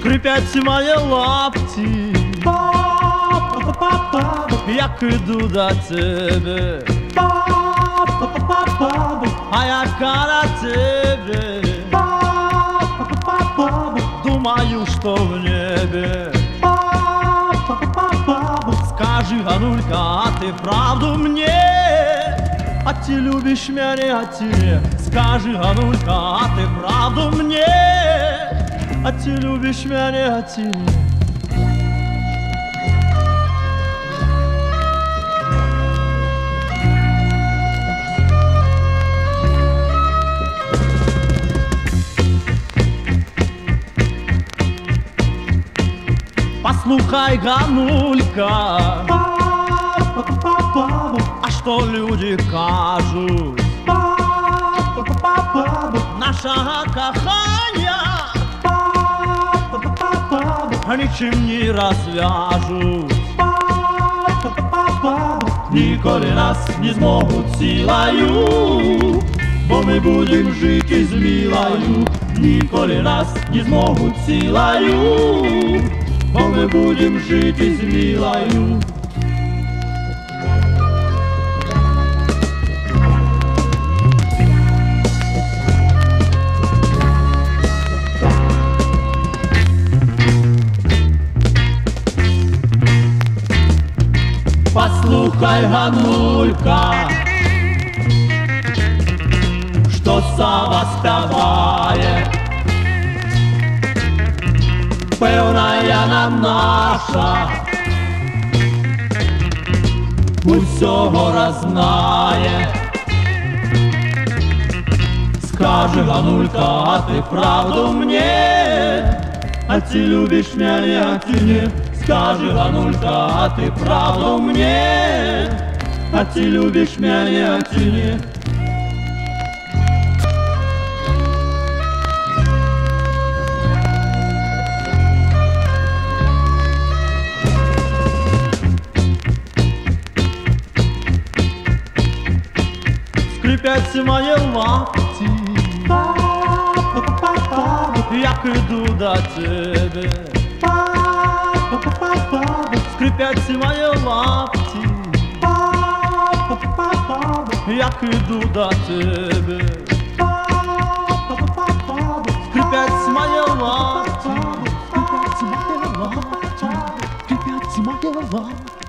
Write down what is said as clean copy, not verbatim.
Скрипять мої лапті, як іду до тебе, а яка на тебе, думаю, что в небе. Скажи, Ганулька, а ты правду мне? А ты любишь меня, а ты не? Скажи, Ганулька, а ты правду мне? А ты любишь меня, а ты не? Послухай, Ганулька, а что люди кажут? Нашего кохання нічим не розв'яжуть. Ніколи нас не зможуть силою, бо ми будем жити з милою. Ніколи нас не зможуть силою, бо ми будем жити з милою. Послухай, Ганулька, що сама співає. Певна яна наша усього рознає. Скажи, Ганулька, а ти правду мне? А ти любиш мене, а ти не? Скажи, Ганулька, а ти правду мне? А ти любиш мене, а ти не? Скрипять мої лапті, як іду до тебе. Скрипять мої лапті, як іду до тебе. Скрипять мої лапті, скрипять мої лапті, скрипять мої лапті.